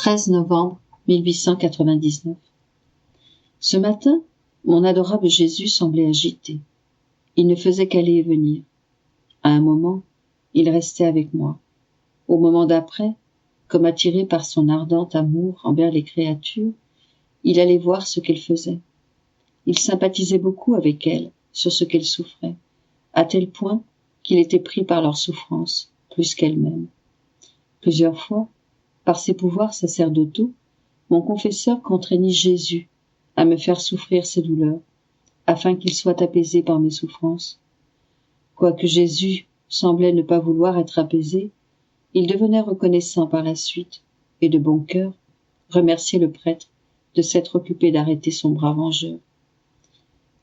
13 novembre 1899. Ce matin, mon adorable Jésus semblait agité. Il ne faisait qu'aller et venir. À un moment, il restait avec moi. Au moment d'après, comme attiré par son ardent amour envers les créatures, il allait voir ce qu'elles faisaient. Il sympathisait beaucoup avec elles sur ce qu'elles souffraient, à tel point qu'il était pris par leur souffrance plus qu'elles-mêmes. Plusieurs fois, par ses pouvoirs sacerdotaux, mon confesseur contraignit Jésus à me faire souffrir ses douleurs, afin qu'il soit apaisé par mes souffrances. Quoique Jésus semblait ne pas vouloir être apaisé, il devenait reconnaissant par la suite, et de bon cœur remerciait le prêtre de s'être occupé d'arrêter son bras vengeur.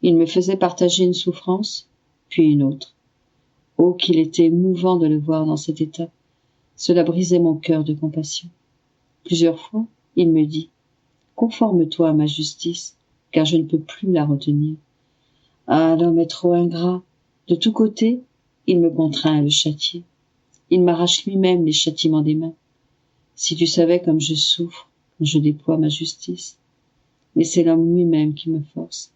Il me faisait partager une souffrance, puis une autre. Oh, qu'il était émouvant de le voir dans cet état. Cela brisait mon cœur de compassion. Plusieurs fois, il me dit « Conforme-toi à ma justice, car je ne peux plus la retenir. » Ah, l'homme est trop ingrat. De tous côtés, il me contraint à le châtier. Il m'arrache lui-même les châtiments des mains. Si tu savais comme je souffre quand je déploie ma justice. Mais c'est l'homme lui-même qui me force.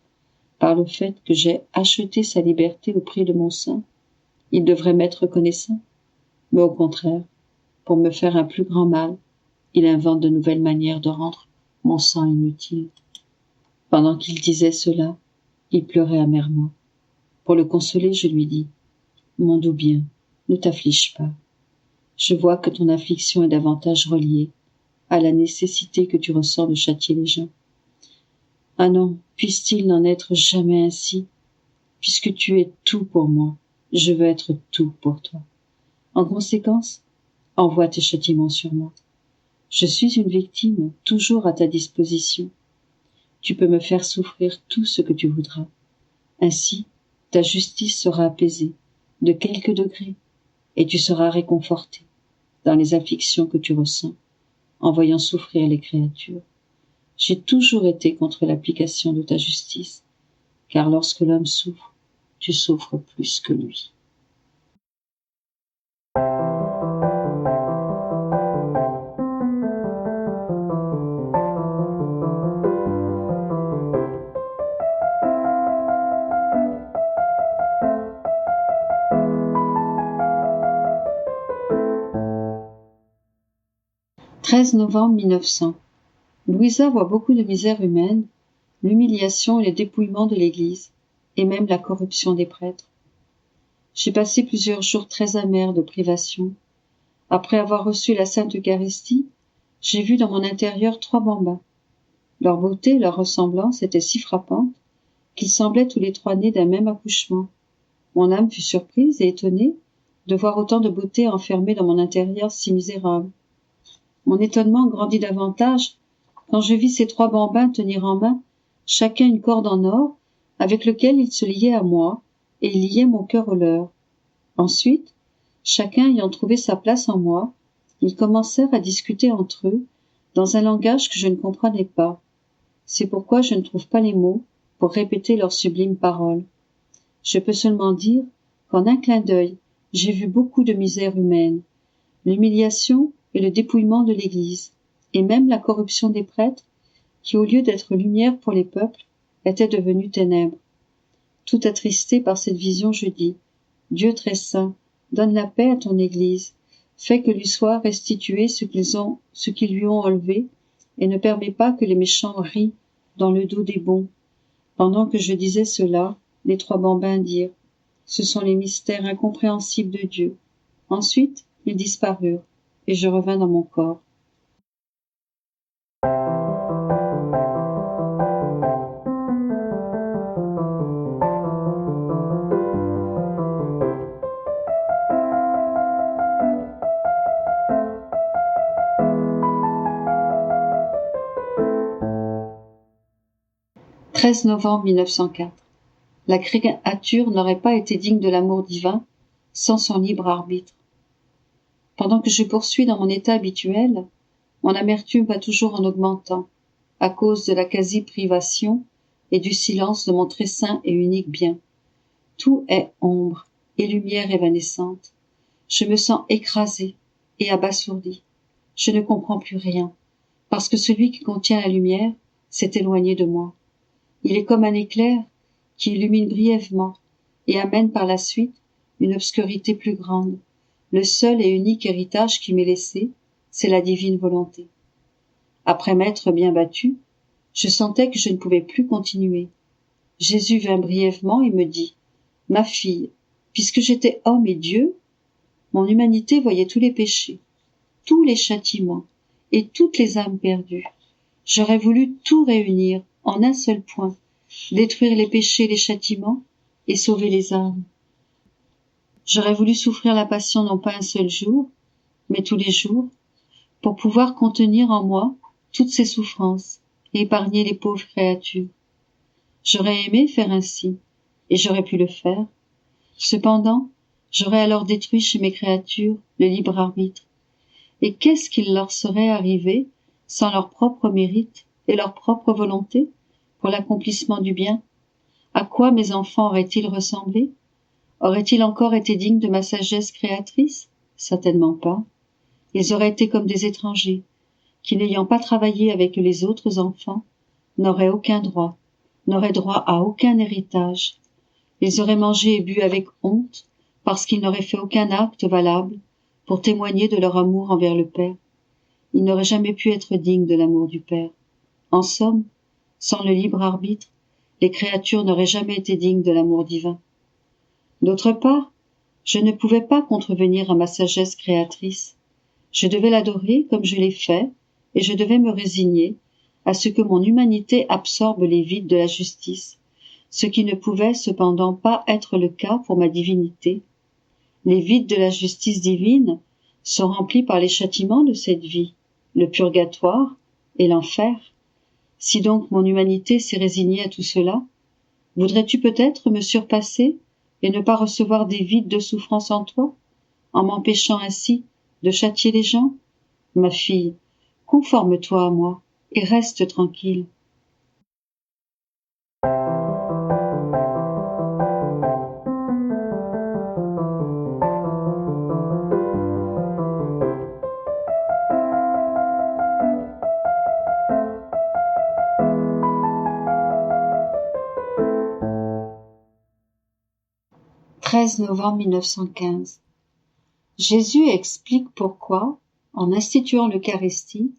Par le fait que j'ai acheté sa liberté au prix de mon sang, il devrait m'être reconnaissant. Mais au contraire, pour me faire un plus grand mal, il invente de nouvelles manières de rendre mon sang inutile. Pendant qu'il disait cela, il pleurait amèrement. Pour le consoler, je lui dis « Mon doux bien, ne t'afflige pas. Je vois que ton affliction est davantage reliée à la nécessité que tu ressens de châtier les gens. Ah non, puisse-t-il n'en être jamais ainsi? Puisque tu es tout pour moi, je veux être tout pour toi. En conséquence, envoie tes châtiments sur moi. Je suis une victime, toujours à ta disposition. Tu peux me faire souffrir tout ce que tu voudras. Ainsi, ta justice sera apaisée, de quelques degrés, et tu seras réconforté dans les afflictions que tu ressens, en voyant souffrir les créatures. J'ai toujours été contre l'application de ta justice, car lorsque l'homme souffre, tu souffres plus que lui. « 13 novembre 1900. Louisa voit beaucoup de misère humaine, l'humiliation et le dépouillement de l'Église, et même la corruption des prêtres. J'ai passé plusieurs jours très amers de privation. Après avoir reçu la Sainte Eucharistie, j'ai vu dans mon intérieur 3 bambins. Leur beauté et leur ressemblance étaient si frappantes qu'ils semblaient tous les 3 nés d'un même accouchement. Mon âme fut surprise et étonnée de voir autant de beauté enfermée dans mon intérieur si misérable. Mon étonnement grandit davantage quand je vis ces 3 bambins tenir en main chacun une corde en or avec lequel ils se liaient à moi et ils liaient mon cœur au leur. Ensuite, chacun ayant trouvé sa place en moi, ils commencèrent à discuter entre eux dans un langage que je ne comprenais pas. C'est pourquoi je ne trouve pas les mots pour répéter leurs sublimes paroles. Je peux seulement dire qu'en un clin d'œil, j'ai vu beaucoup de misère humaine, l'humiliation et le dépouillement de l'Église, et même la corruption des prêtres, qui au lieu d'être lumière pour les peuples, étaient devenus ténèbres. Tout attristé par cette vision, je dis « Dieu très saint, donne la paix à ton Église, fais que lui soit restitué ce qu'ils lui ont enlevé, et ne permets pas que les méchants rient dans le dos des bons. » Pendant que je disais cela, les 3 bambins dirent « Ce sont les mystères incompréhensibles de Dieu. » Ensuite, ils disparurent, et je revins dans mon corps. « 13 novembre 1904. La créature n'aurait pas été digne de l'amour divin sans son libre arbitre. Pendant que je poursuis dans mon état habituel, mon amertume va toujours en augmentant, à cause de la quasi-privation et du silence de mon très saint et unique bien. Tout est ombre et lumière évanescente. Je me sens écrasée et abasourdie. Je ne comprends plus rien. parce que celui qui contient la lumière s'est éloigné de moi. Il est comme un éclair qui illumine brièvement et amène par la suite une obscurité plus grande. Le seul et unique héritage qui m'est laissé, c'est la divine volonté. Après m'être bien battu, je sentais que je ne pouvais plus continuer. Jésus vint brièvement et me dit « Ma fille, puisque j'étais homme et Dieu, mon humanité voyait tous les péchés, tous les châtiments et toutes les âmes perdues. J'aurais voulu tout réunir en un seul point, détruire les péchés et les châtiments et sauver les âmes. J'aurais voulu souffrir la passion non pas un seul jour, mais tous les jours, pour pouvoir contenir en moi toutes ces souffrances et épargner les pauvres créatures. J'aurais aimé faire ainsi, et j'aurais pu le faire. Cependant, j'aurais alors détruit chez mes créatures le libre arbitre. Et qu'est-ce qu'il leur serait arrivé sans leur propre mérite et leur propre volonté pour l'accomplissement du bien? À quoi mes enfants auraient-ils ressemblé? Auraient-ils encore été dignes de ma sagesse créatrice? Certainement pas. Ils auraient été comme des étrangers, qui n'ayant pas travaillé avec les autres enfants, n'auraient aucun droit, n'auraient droit à aucun héritage. Ils auraient mangé et bu avec honte, parce qu'ils n'auraient fait aucun acte valable pour témoigner de leur amour envers le Père. Ils n'auraient jamais pu être dignes de l'amour du Père. En somme, sans le libre arbitre, les créatures n'auraient jamais été dignes de l'amour divin. D'autre part, je ne pouvais pas contrevenir à ma sagesse créatrice. Je devais l'adorer comme je l'ai fait, et je devais me résigner à ce que mon humanité absorbe les vides de la justice, ce qui ne pouvait cependant pas être le cas pour ma divinité. Les vides de la justice divine sont remplis par les châtiments de cette vie, le purgatoire et l'enfer. Si donc mon humanité s'est résignée à tout cela, voudrais-tu peut-être me surpasser et ne pas recevoir des vides de souffrance en toi, en m'empêchant ainsi de châtier les gens? Ma fille, conforme-toi à moi et reste tranquille. « 13 novembre 1915. Jésus explique pourquoi, en instituant l'Eucharistie,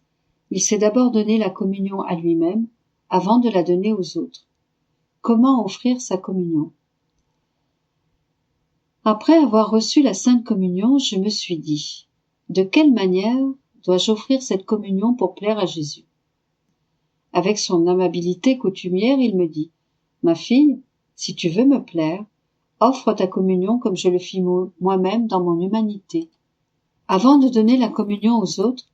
il s'est d'abord donné la communion à lui-même avant de la donner aux autres. Comment offrir sa communion? Après avoir reçu la Sainte Communion, je me suis dit, de quelle manière dois-je offrir cette communion pour plaire à Jésus? Avec son amabilité coutumière, il me dit, ma fille, si tu veux me plaire, offre ta communion comme je le fis moi-même dans mon humanité. Avant de donner la communion aux autres,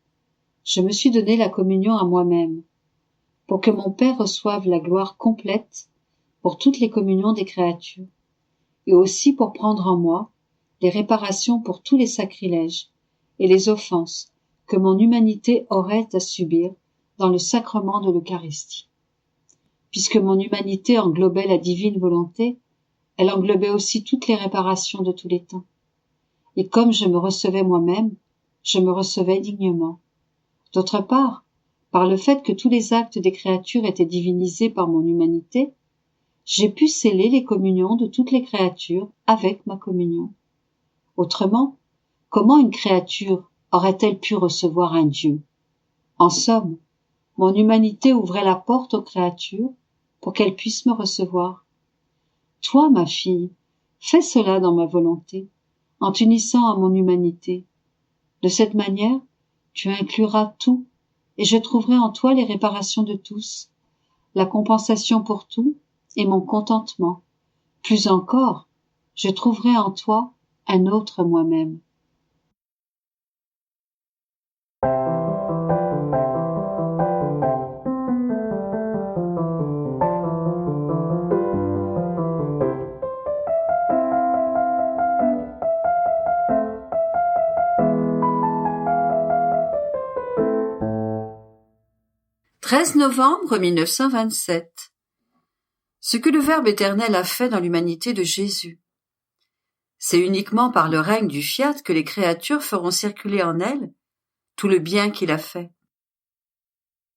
je me suis donné la communion à moi-même, pour que mon Père reçoive la gloire complète pour toutes les communions des créatures, et aussi pour prendre en moi les réparations pour tous les sacrilèges et les offenses que mon humanité aurait à subir dans le sacrement de l'Eucharistie. Puisque mon humanité englobait la divine volonté, elle englobait aussi toutes les réparations de tous les temps. Et comme je me recevais moi-même, je me recevais dignement. D'autre part, par le fait que tous les actes des créatures étaient divinisés par mon humanité, j'ai pu sceller les communions de toutes les créatures avec ma communion. Autrement, comment une créature aurait-elle pu recevoir un Dieu? En somme, mon humanité ouvrait la porte aux créatures pour qu'elles puissent me recevoir. Toi, ma fille, fais cela dans ma volonté, en t'unissant à mon humanité. De cette manière, tu incluras tout, et je trouverai en toi les réparations de tous, la compensation pour tout et mon contentement. Plus encore, je trouverai en toi un autre moi-même. « 13 novembre 1927. Ce que le Verbe éternel a fait dans l'humanité de Jésus. C'est uniquement par le règne du fiat que les créatures feront circuler en elles tout le bien qu'il a fait.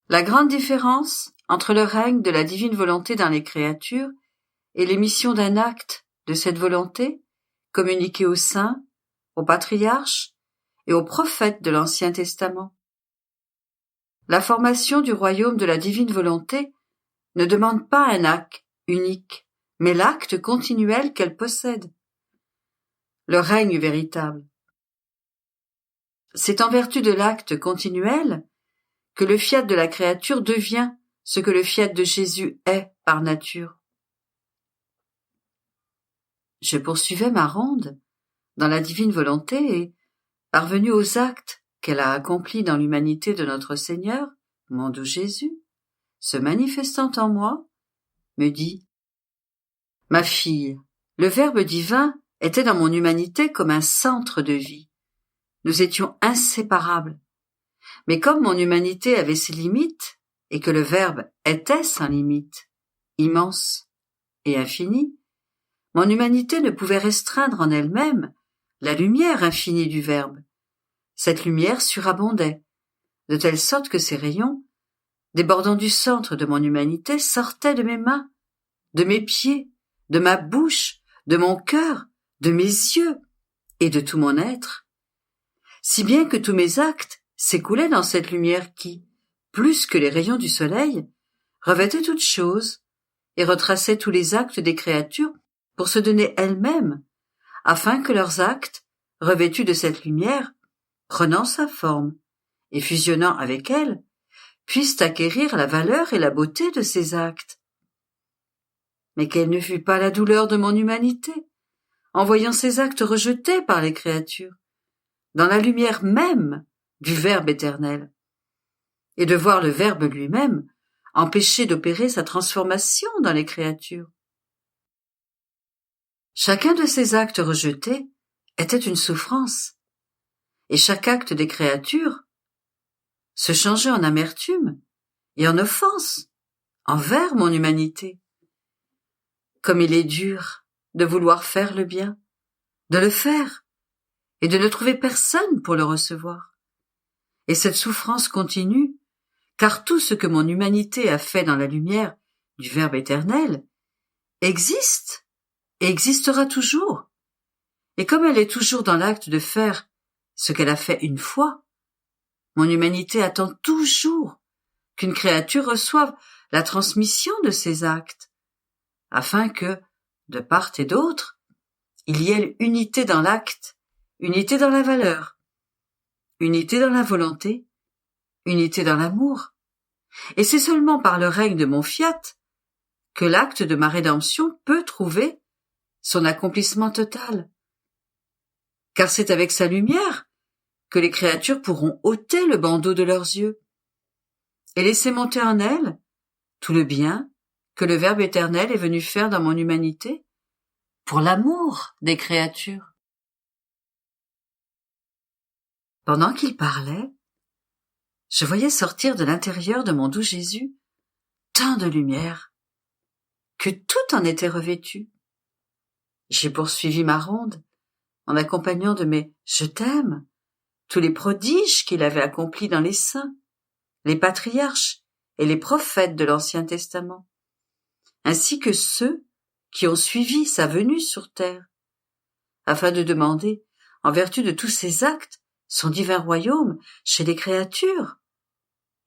La grande différence entre le règne de la divine volonté dans les créatures et l'émission d'un acte de cette volonté, communiqué aux saints, aux patriarches et aux prophètes de l'Ancien Testament. La formation du royaume de la divine volonté ne demande pas un acte unique, mais l'acte continuel qu'elle possède. Le règne véritable. C'est en vertu de l'acte continuel que le fiat de la créature devient ce que le fiat de Jésus est par nature. Je poursuivais ma ronde dans la divine volonté et, parvenue aux actes qu'elle a accomplis dans l'humanité de notre Seigneur, mon doux Jésus, se manifestant en moi, me dit « Ma fille, le Verbe divin était dans mon humanité comme un centre de vie. Nous étions inséparables. Mais comme mon humanité avait ses limites, et que le Verbe était sans limite, immense et infini, mon humanité ne pouvait restreindre en elle-même la lumière infinie du Verbe. Cette lumière surabondait, de telle sorte que ses rayons, débordant du centre de mon humanité, sortaient de mes mains, de mes pieds, de ma bouche, de mon cœur, de mes yeux et de tout mon être, si bien que tous mes actes s'écoulaient dans cette lumière qui, plus que les rayons du soleil, revêtait toutes choses et retraçait tous les actes des créatures pour se donner elles-mêmes, afin que leurs actes, revêtus de cette lumière, prenant sa forme et fusionnant avec elle, puissent acquérir la valeur et la beauté de ces actes. Mais quelle ne fut pas la douleur de mon humanité, en voyant ces actes rejetés par les créatures, dans la lumière même du Verbe éternel, et de voir le Verbe lui-même empêché d'opérer sa transformation dans les créatures. Chacun de ces actes rejetés était une souffrance, et chaque acte des créatures se changeait en amertume et en offense envers mon humanité. Comme il est dur de vouloir faire le bien, de le faire, et de ne trouver personne pour le recevoir. Et cette souffrance continue, car tout ce que mon humanité a fait dans la lumière du Verbe éternel existe et existera toujours. Et comme elle est toujours dans l'acte de faire ce qu'elle a fait une fois, mon humanité attend toujours qu'une créature reçoive la transmission de ses actes, afin que, de part et d'autre, il y ait unité dans l'acte, unité dans la valeur, unité dans la volonté, unité dans l'amour. Et c'est seulement par le règne de mon fiat que l'acte de ma rédemption peut trouver son accomplissement total. Car c'est avec sa lumière que les créatures pourront ôter le bandeau de leurs yeux et laisser monter en elles tout le bien que le Verbe éternel est venu faire dans mon humanité pour l'amour des créatures. Pendant qu'il parlait, je voyais sortir de l'intérieur de mon doux Jésus tant de lumière que tout en était revêtu. J'ai poursuivi ma ronde en accompagnant de mes « je t'aime » tous les prodiges qu'il avait accomplis dans les saints, les patriarches et les prophètes de l'Ancien Testament, ainsi que ceux qui ont suivi sa venue sur terre, afin de demander, en vertu de tous ces actes, son divin royaume chez les créatures.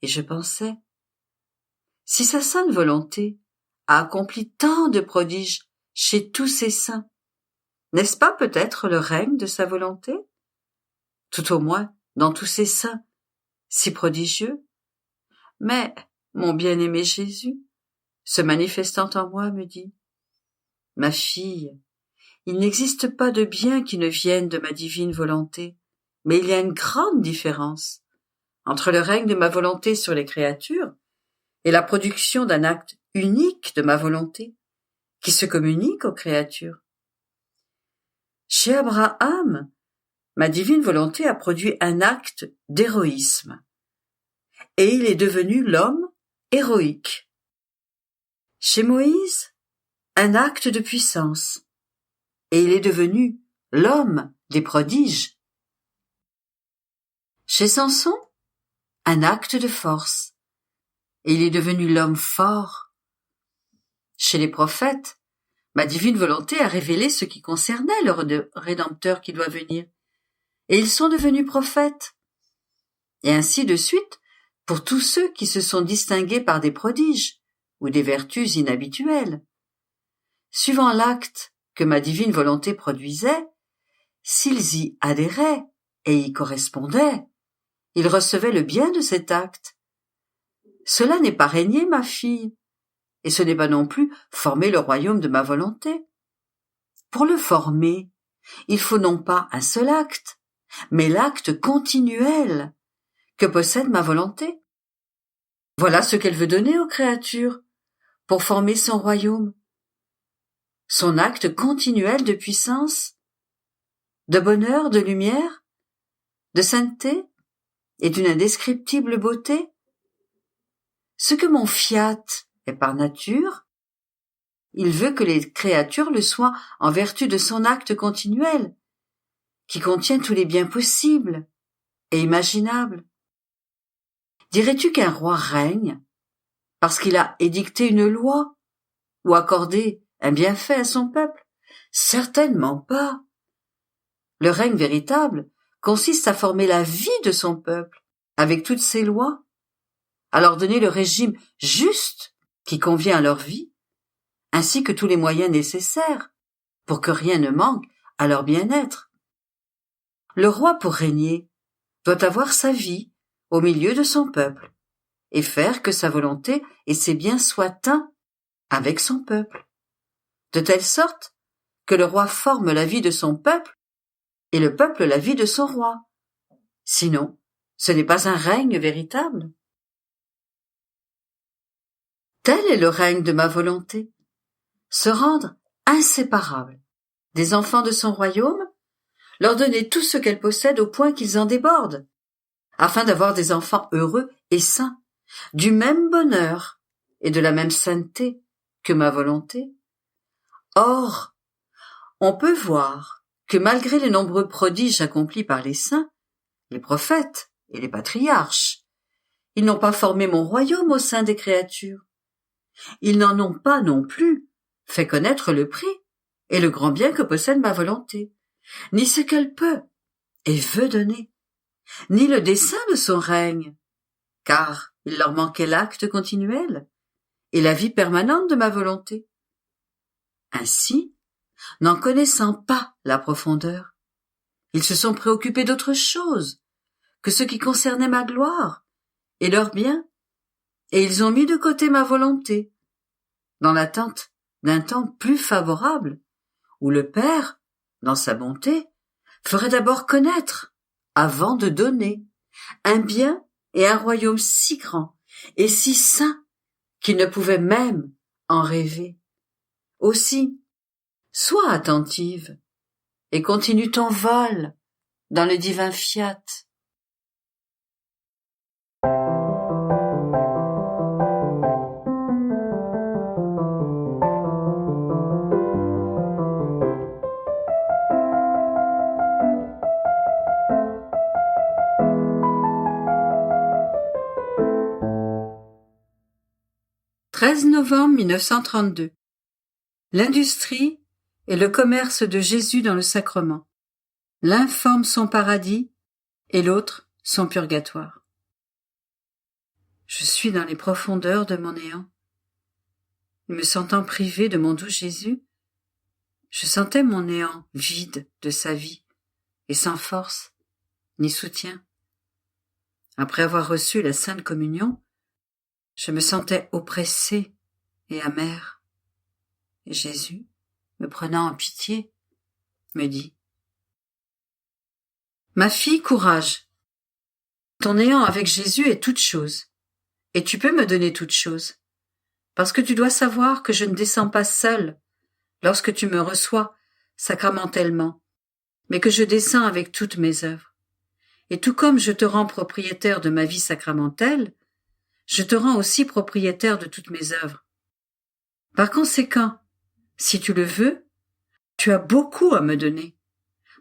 Et je pensais, si sa sainte volonté a accompli tant de prodiges chez tous ses saints, n'est-ce pas peut-être le règne de sa volonté? Tout au moins dans tous ses saints, si prodigieux. Mais mon bien-aimé Jésus, se manifestant en moi, me dit « Ma fille, il n'existe pas de bien qui ne vienne de ma divine volonté, mais il y a une grande différence entre le règne de ma volonté sur les créatures et la production d'un acte unique de ma volonté, qui se communique aux créatures. Chez Abraham, ma divine volonté a produit un acte d'héroïsme, et il est devenu l'homme héroïque. Chez Moïse, un acte de puissance, et il est devenu l'homme des prodiges. Chez Samson, un acte de force, et il est devenu l'homme fort. Chez les prophètes, ma divine volonté a révélé ce qui concernait le Rédempteur qui doit venir, et ils sont devenus prophètes. Et ainsi de suite pour tous ceux qui se sont distingués par des prodiges ou des vertus inhabituelles. Suivant l'acte que ma divine volonté produisait, s'ils y adhéraient et y correspondaient, ils recevaient le bien de cet acte. Cela n'est pas régner, ma fille, et ce n'est pas non plus former le royaume de ma volonté. Pour le former, il faut non pas un seul acte, mais l'acte continuel que possède ma volonté. Voilà ce qu'elle veut donner aux créatures pour former son royaume. Son acte continuel de puissance, de bonheur, de lumière, de sainteté et d'une indescriptible beauté. Ce que mon fiat est par nature, il veut que les créatures le soient en vertu de son acte continuel, qui contient tous les biens possibles et imaginables. Dirais-tu qu'un roi règne parce qu'il a édicté une loi ou accordé un bienfait à son peuple? Certainement pas. Le règne véritable consiste à former la vie de son peuple avec toutes ses lois, à leur donner le régime juste qui convient à leur vie, ainsi que tous les moyens nécessaires pour que rien ne manque à leur bien-être. Le roi, pour régner, doit avoir sa vie au milieu de son peuple et faire que sa volonté et ses biens soient un avec son peuple, de telle sorte que le roi forme la vie de son peuple et le peuple la vie de son roi. Sinon, ce n'est pas un règne véritable. Tel est le règne de ma volonté, se rendre inséparable des enfants de son royaume, leur donner tout ce qu'elle possède au point qu'ils en débordent, afin d'avoir des enfants heureux et sains, du même bonheur et de la même sainteté que ma volonté. Or, on peut voir que malgré les nombreux prodiges accomplis par les saints, les prophètes et les patriarches, ils n'ont pas formé mon royaume au sein des créatures. Ils n'en ont pas non plus fait connaître le prix et le grand bien que possède ma volonté, ni ce qu'elle peut et veut donner, ni le dessein de son règne, car il leur manquait l'acte continuel et la vie permanente de ma volonté. Ainsi, n'en connaissant pas la profondeur, ils se sont préoccupés d'autre chose que ce qui concernait ma gloire et leur bien, et ils ont mis de côté ma volonté, dans l'attente d'un temps plus favorable, où le Père, dans sa bonté, ferait d'abord connaître, avant de donner, un bien et un royaume si grand et si saint qu'ils ne pouvaient même en rêver. Aussi, sois attentive et continue ton vol dans le divin fiat. « 13 novembre 1932. L'industrie et le commerce de Jésus dans le sacrement. L'un forme son paradis et l'autre son purgatoire. Je suis dans les profondeurs de mon néant. Me sentant privé de mon doux Jésus, je sentais mon néant vide de sa vie et sans force ni soutien. Après avoir reçu la Sainte Communion, je me sentais oppressé et amer. Et Jésus, me prenant en pitié, me dit : « Ma fille, courage. Ton néant avec Jésus est toute chose, et tu peux me donner toute chose, parce que tu dois savoir que je ne descends pas seul lorsque tu me reçois sacramentellement, mais que je descends avec toutes mes œuvres. Et tout comme je te rends propriétaire de ma vie sacramentelle, je te rends aussi propriétaire de toutes mes œuvres. Par conséquent, si tu le veux, tu as beaucoup à me donner,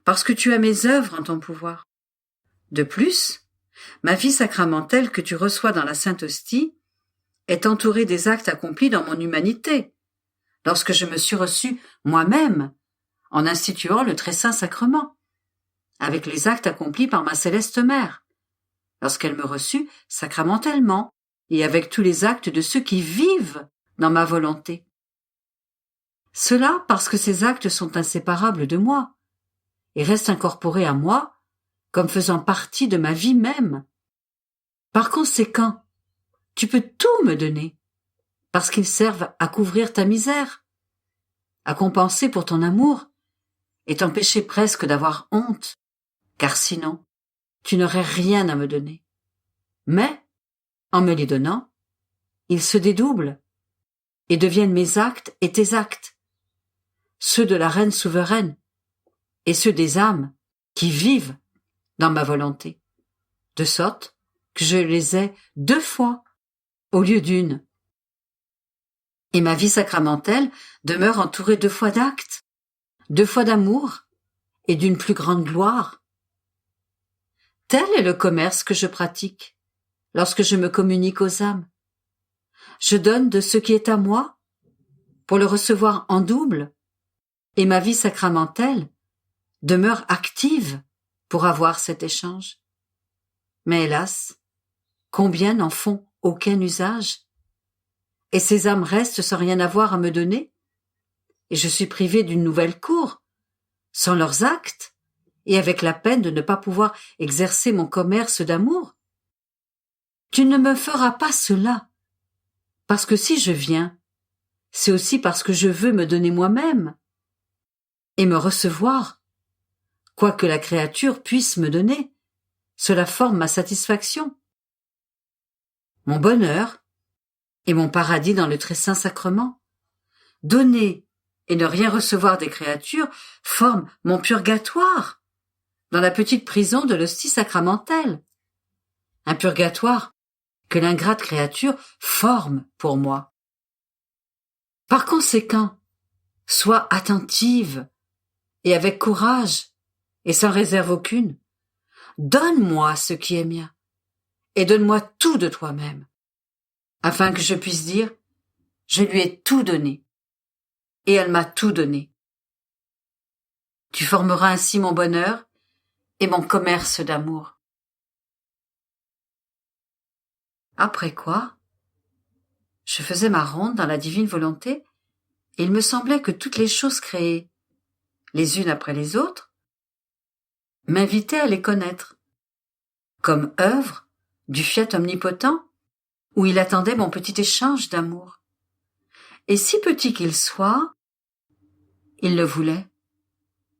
parce que tu as mes œuvres en ton pouvoir. De plus, ma vie sacramentelle que tu reçois dans la Sainte Hostie est entouré des actes accomplis dans mon humanité, lorsque je me suis reçu moi-même en instituant le très saint sacrement, avec les actes accomplis par ma céleste mère, lorsqu'elle me reçut sacramentellement, et avec tous les actes de ceux qui vivent dans ma volonté. Cela parce que ces actes sont inséparables de moi, et restent incorporés à moi, comme faisant partie de ma vie même. Par conséquent, tu peux tout me donner, parce qu'ils servent à couvrir ta misère, à compenser pour ton amour, et t'empêcher presque d'avoir honte, car sinon, tu n'aurais rien à me donner. Mais, en me les donnant, ils se dédoublent, et deviennent mes actes et tes actes, ceux de la reine souveraine, et ceux des âmes qui vivent dans ma volonté, de sorte que je les ai 2 fois au lieu d'une. Et ma vie sacramentelle demeure entourée 2 fois d'actes, 2 fois d'amour et d'une plus grande gloire. Tel est le commerce que je pratique lorsque je me communique aux âmes. Je donne de ce qui est à moi pour le recevoir en double, et ma vie sacramentelle demeure active pour avoir cet échange. Mais hélas, combien n'en font aucun usage? Et ces âmes restent sans rien avoir à me donner, et je suis privé d'une nouvelle cour, sans leurs actes, et avec la peine de ne pas pouvoir exercer mon commerce d'amour. Tu ne me feras pas cela, parce que si je viens, c'est aussi parce que je veux me donner moi-même, et me recevoir, quoi que la créature puisse me donner, cela forme ma satisfaction. Mon bonheur et mon paradis dans le très saint sacrement. Donner et ne rien recevoir des créatures forment mon purgatoire dans la petite prison de l'hostie sacramentelle. Un purgatoire que l'ingrate créature forme pour moi. Par conséquent, sois attentive et avec courage et sans réserve aucune. Donne-moi ce qui est mien et donne-moi tout de toi-même, afin que je puisse dire « Je lui ai tout donné et elle m'a tout donné ». Tu formeras ainsi mon bonheur et mon commerce d'amour. Après quoi, je faisais ma ronde dans la divine volonté et il me semblait que toutes les choses créées, les unes après les autres, m'invitaient à les connaître, comme œuvre du fiat omnipotent où il attendait mon petit échange d'amour. Et si petit qu'il soit, il le voulait,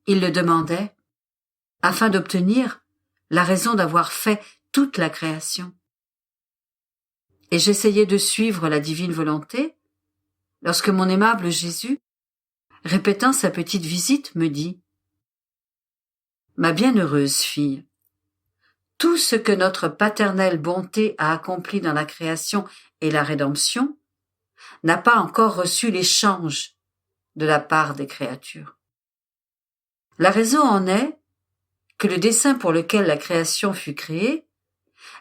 il le demandait, afin d'obtenir la raison d'avoir fait toute la création. Et j'essayais de suivre la divine volonté, lorsque mon aimable Jésus, répétant sa petite visite, me dit « Ma bienheureuse fille, tout ce que notre paternelle bonté a accompli dans la création et la rédemption n'a pas encore reçu l'échange de la part des créatures. La raison en est que le dessein pour lequel la création fut créée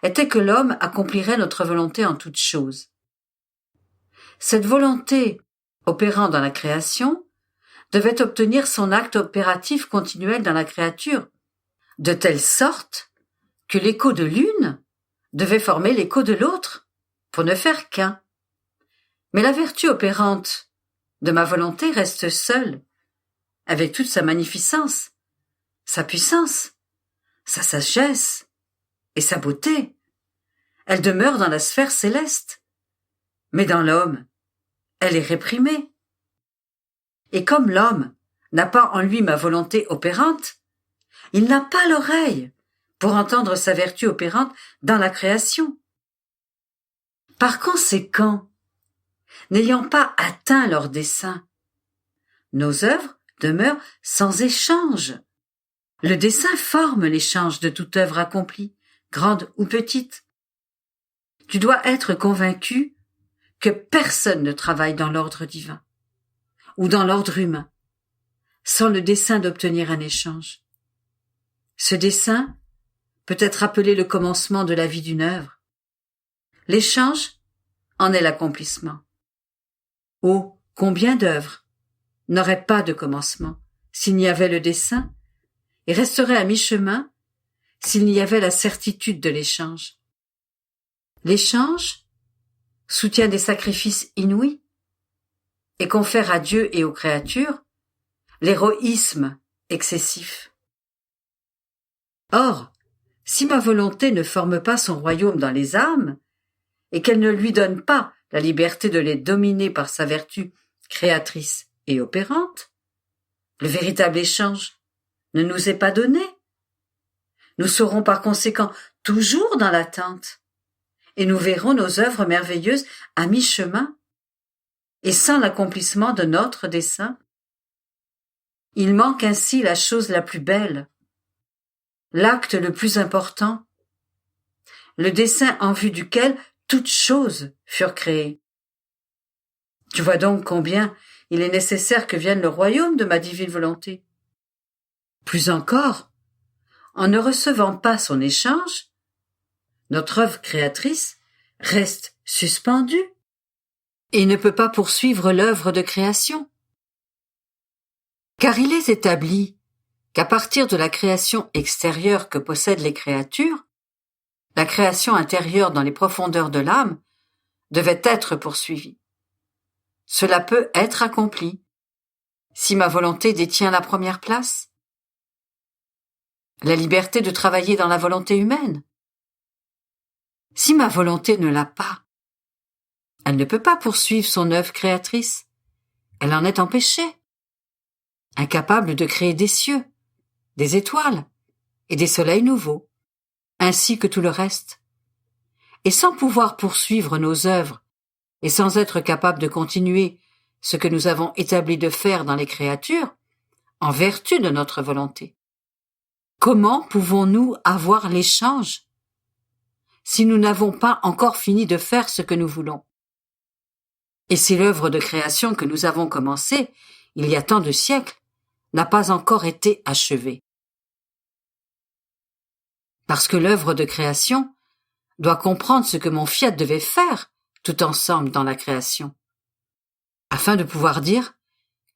était que l'homme accomplirait notre volonté en toutes choses. Cette volonté, opérant dans la création, devait obtenir son acte opératif continuel dans la créature, de telle sorte que l'écho de l'une devait former l'écho de l'autre, pour ne faire qu'un. Mais la vertu opérante de ma volonté reste seule, avec toute sa magnificence, sa puissance, sa sagesse et sa beauté. Elle demeure dans la sphère céleste, mais dans l'homme, elle est réprimée. Et comme l'homme n'a pas en lui ma volonté opérante, il n'a pas l'oreille pour entendre sa vertu opérante dans la création. Par conséquent, n'ayant pas atteint leur dessein, nos œuvres demeurent sans échange. Le dessein forme l'échange de toute œuvre accomplie, grande ou petite. Tu dois être convaincu que personne ne travaille dans l'ordre divin ou dans l'ordre humain sans le dessein d'obtenir un échange. Ce dessein peut être appelé le commencement de la vie d'une œuvre. L'échange en est l'accomplissement. Oh, combien d'œuvres n'auraient pas de commencement s'il n'y avait le dessein et resteraient à mi-chemin s'il n'y avait la certitude de l'échange. L'échange soutient des sacrifices inouïs et confère à Dieu et aux créatures l'héroïsme excessif. Or, si ma volonté ne forme pas son royaume dans les âmes, et qu'elle ne lui donne pas la liberté de les dominer par sa vertu créatrice et opérante, le véritable échange ne nous est pas donné. Nous serons par conséquent toujours dans l'attente, et nous verrons nos œuvres merveilleuses à mi-chemin, et sans l'accomplissement de notre dessein. Il manque ainsi la chose la plus belle, l'acte le plus important, le dessein en vue duquel toutes choses furent créées. Tu vois donc combien il est nécessaire que vienne le royaume de ma divine volonté. Plus encore, en ne recevant pas son échange, notre œuvre créatrice reste suspendue et ne peut pas poursuivre l'œuvre de création. Car il est établi qu'à partir de la création extérieure que possèdent les créatures, la création intérieure dans les profondeurs de l'âme devait être poursuivie. Cela peut être accompli si ma volonté détient la première place. La liberté de travailler dans la volonté humaine. Si ma volonté ne l'a pas, elle ne peut pas poursuivre son œuvre créatrice. Elle en est empêchée, incapable de créer des cieux, des étoiles et des soleils nouveaux, ainsi que tout le reste. Et sans pouvoir poursuivre nos œuvres, et sans être capable de continuer ce que nous avons établi de faire dans les créatures, en vertu de notre volonté. Comment pouvons-nous avoir l'échange si nous n'avons pas encore fini de faire ce que nous voulons? Et si l'œuvre de création que nous avons commencée, il y a tant de siècles, n'a pas encore été achevée? Parce que l'œuvre de création doit comprendre ce que mon fiat devait faire tout ensemble dans la création, afin de pouvoir dire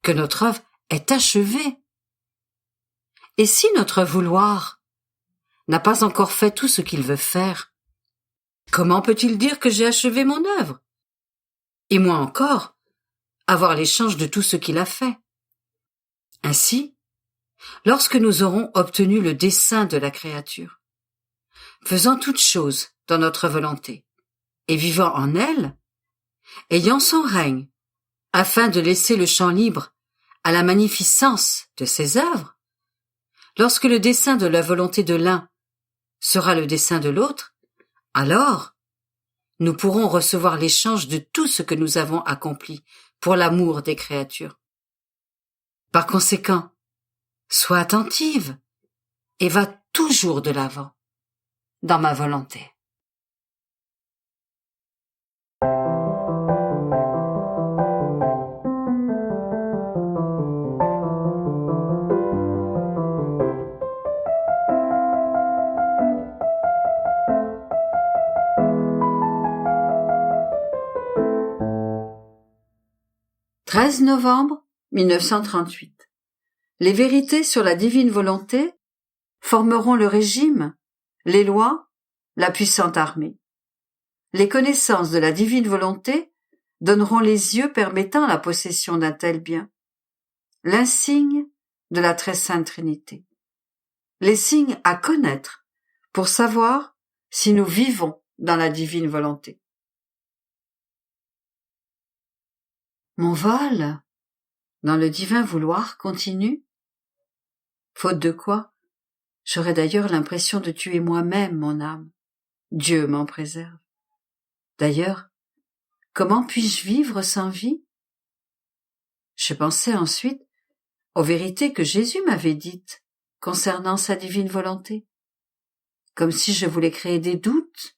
que notre œuvre est achevée. Et si notre vouloir n'a pas encore fait tout ce qu'il veut faire, comment peut-il dire que j'ai achevé mon œuvre? Et moins encore, avoir l'échange de tout ce qu'il a fait. Ainsi, lorsque nous aurons obtenu le dessein de la créature, faisant toutes choses dans notre volonté, et vivant en elle, ayant son règne, afin de laisser le champ libre à la magnificence de ses œuvres, lorsque le dessein de la volonté de l'un sera le dessein de l'autre, alors nous pourrons recevoir l'échange de tout ce que nous avons accompli pour l'amour des créatures. Par conséquent, sois attentive et va toujours de l'avant dans ma volonté. « 13 novembre 1938. Les vérités sur la divine volonté formeront le régime, les lois, la puissante armée. Les connaissances de la divine volonté donneront les yeux permettant la possession d'un tel bien, l'insigne de la très sainte Trinité. Les signes à connaître pour savoir si nous vivons dans la divine volonté. Mon vol dans le divin vouloir continue, faute de quoi j'aurais d'ailleurs l'impression de tuer moi-même mon âme. Dieu m'en préserve. D'ailleurs, comment puis-je vivre sans vie? Je pensais ensuite aux vérités que Jésus m'avait dites concernant sa divine volonté, comme si je voulais créer des doutes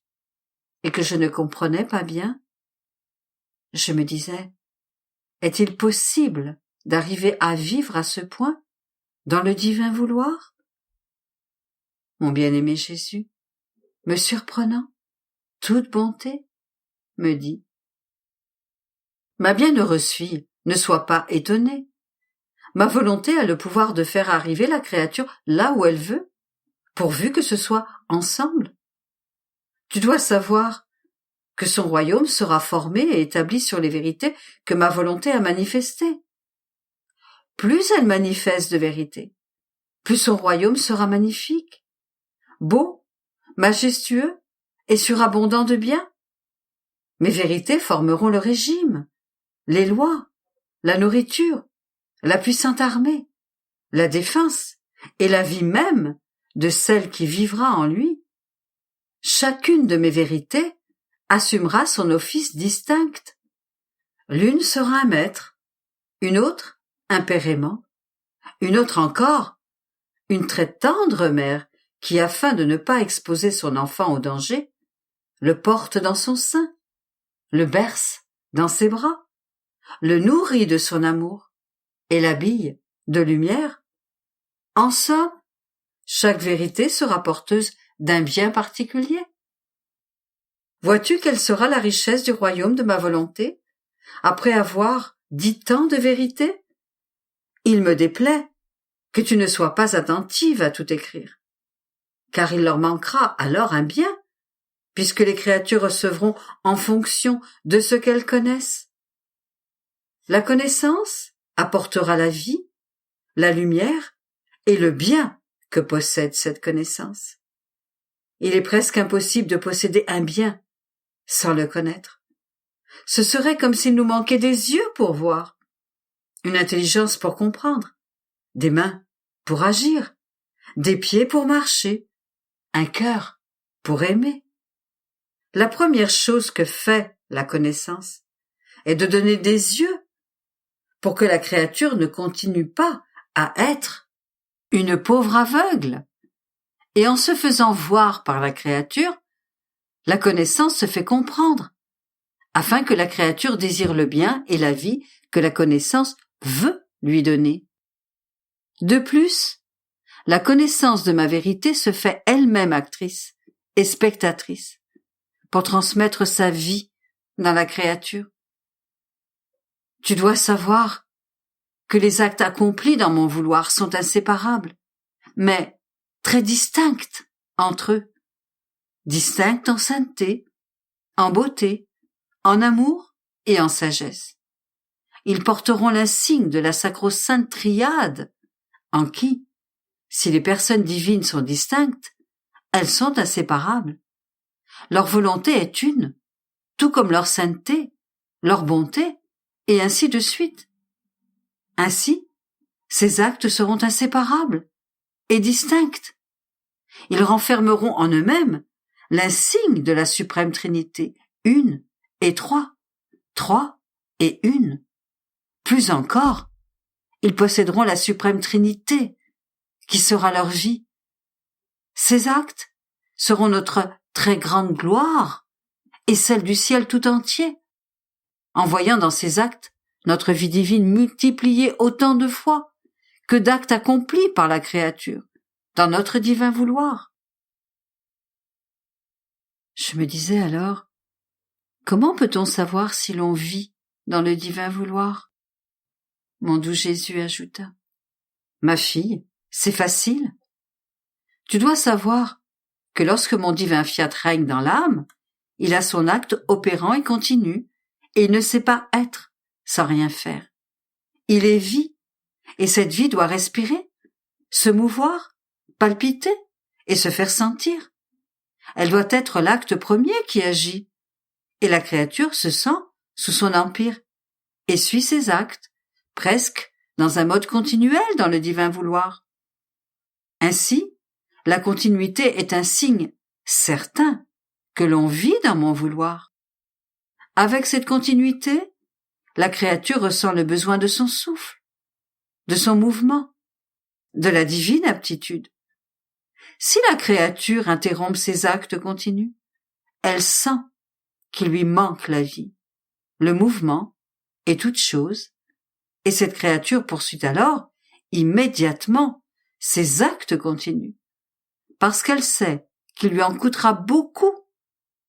et que je ne comprenais pas bien. Je me disais, est-il possible d'arriver à vivre à ce point dans le divin vouloir? Mon bien-aimé Jésus, me surprenant, toute bonté, me dit, Ma bienheureuse fille, ne sois pas étonnée. Ma volonté a le pouvoir de faire arriver la créature là où elle veut, pourvu que ce soit ensemble. Tu dois savoir que son royaume sera formé et établi sur les vérités que ma volonté a manifestées. Plus elle manifeste de vérité, plus son royaume sera magnifique, beau, majestueux et surabondant de biens. Mes vérités formeront le régime, les lois, la nourriture, la puissante armée, la défense et la vie même de celle qui vivra en lui. Chacune de mes vérités assumera son office distinct. L'une sera un maître, une autre un père aimant, une autre encore une très tendre mère qui, afin de ne pas exposer son enfant au danger, le porte dans son sein, le berce dans ses bras, le nourrit de son amour et l'habille de lumière. En somme, chaque vérité sera porteuse d'un bien particulier. Vois-tu quelle sera la richesse du royaume de ma volonté, après avoir dit tant de vérités? Il me déplaît que tu ne sois pas attentive à tout écrire, car il leur manquera alors un bien, puisque les créatures recevront en fonction de ce qu'elles connaissent. La connaissance apportera la vie, la lumière et le bien que possède cette connaissance. Il est presque impossible de posséder un bien sans le connaître. Ce serait comme s'il nous manquait des yeux pour voir, une intelligence pour comprendre, des mains pour agir, des pieds pour marcher, un cœur pour aimer. La première chose que fait la connaissance est de donner des yeux pour que la créature ne continue pas à être une pauvre aveugle. Et en se faisant voir par la créature, la connaissance se fait comprendre, afin que la créature désire le bien et la vie que la connaissance veut lui donner. De plus, la connaissance de ma vérité se fait elle-même actrice et spectatrice, pour transmettre sa vie dans la créature. Tu dois savoir que les actes accomplis dans mon vouloir sont inséparables, mais très distincts entre eux, distincts en sainteté, en beauté, en amour et en sagesse. Ils porteront l'insigne de la sacro-sainte triade, en qui, si les personnes divines sont distinctes, elles sont inséparables. Leur volonté est une, tout comme leur sainteté, leur bonté, et ainsi de suite. Ainsi, ces actes seront inséparables et distincts. Ils renfermeront en eux-mêmes l'insigne de la suprême Trinité, une et trois et une. Plus encore, ils posséderont la suprême Trinité, qui sera leur vie. Ces actes seront notre très grande gloire et celle du ciel tout entier, en voyant dans ces actes notre vie divine multipliée autant de fois que d'actes accomplis par la créature dans notre divin vouloir. Je me disais alors, comment peut-on savoir si l'on vit dans le divin vouloir? Mon doux Jésus ajouta, ma fille, c'est facile. Tu dois savoir que lorsque mon divin fiat règne dans l'âme, il a son acte opérant et continu, et il ne sait pas être sans rien faire. Il est vie, et cette vie doit respirer, se mouvoir, palpiter et se faire sentir. Elle doit être l'acte premier qui agit, et la créature se sent sous son empire, et suit ses actes, presque dans un mode continuel dans le divin vouloir. Ainsi, la continuité est un signe certain que l'on vit dans mon vouloir. Avec cette continuité, la créature ressent le besoin de son souffle, de son mouvement, de la divine aptitude. Si la créature interrompt ses actes continus, elle sent qu'il lui manque la vie, le mouvement et toute chose, et cette créature poursuit alors immédiatement ses actes continus, parce qu'elle sait qu'il lui en coûtera beaucoup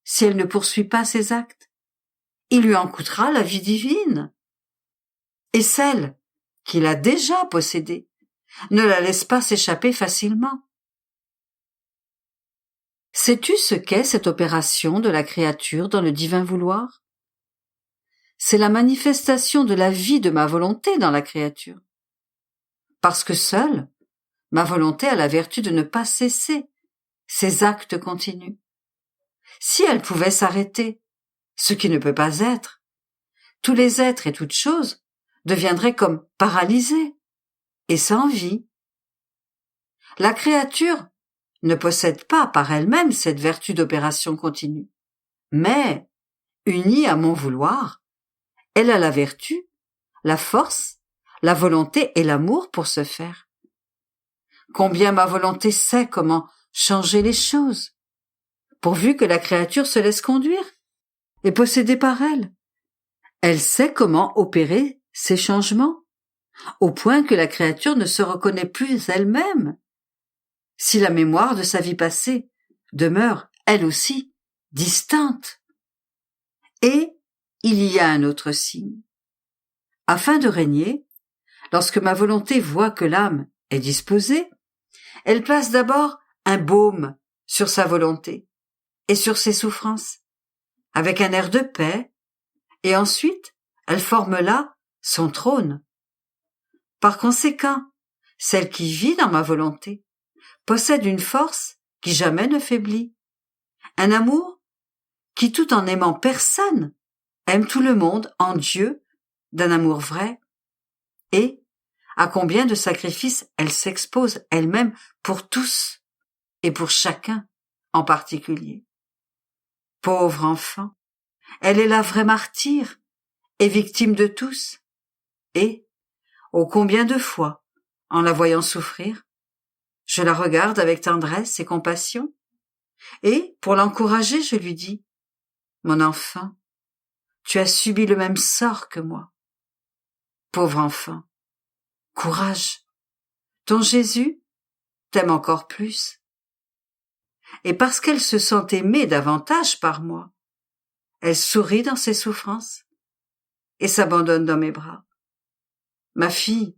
si elle ne poursuit pas ses actes. il lui en coûtera la vie divine. Et celle qu'il a déjà possédée ne la laisse pas s'échapper facilement. Sais-tu ce qu'est cette opération de la créature dans le divin vouloir? C'est la manifestation de la vie de ma volonté dans la créature. Parce que seule, ma volonté a la vertu de ne pas cesser ses actes continus. Si elle pouvait s'arrêter, ce qui ne peut pas être, tous les êtres et toutes choses deviendraient comme paralysés et sans vie. La créature ne possède pas par elle-même cette vertu d'opération continue, mais, unie à mon vouloir, elle a la vertu, la force, la volonté et l'amour pour se faire. Combien ma volonté sait comment changer les choses, pourvu que la créature se laisse conduire et posséder par elle. Elle sait comment opérer ces changements, au point que la créature ne se reconnaît plus elle-même. Si la mémoire de sa vie passée demeure, elle aussi, distincte. Et il y a un autre signe. Afin de régner, lorsque ma volonté voit que l'âme est disposée, elle place d'abord un baume sur sa volonté et sur ses souffrances, avec un air de paix, et ensuite elle forme là son trône. Par conséquent, celle qui vit dans ma volonté possède une force qui jamais ne faiblit, un amour qui, tout en n'aimant personne, aime tout le monde en Dieu d'un amour vrai, et à combien de sacrifices elle s'expose elle-même pour tous et pour chacun en particulier. Pauvre enfant, elle est la vraie martyre et victime de tous, et, ô combien de fois, en la voyant souffrir, je la regarde avec tendresse et compassion, et, pour l'encourager, je lui dis, « Mon enfant, tu as subi le même sort que moi. Pauvre enfant, courage, ton Jésus t'aime encore plus. » Et parce qu'elle se sent aimée davantage par moi, elle sourit dans ses souffrances et s'abandonne dans mes bras. Ma fille,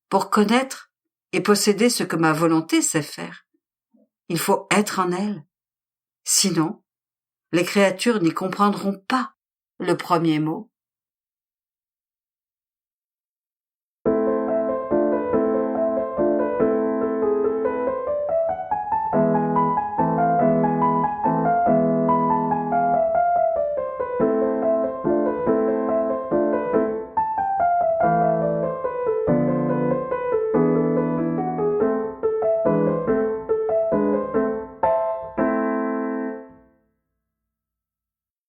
pour connaître et posséder ce que ma volonté sait faire, il faut être en elle. Sinon, les créatures n'y comprendront pas le premier mot.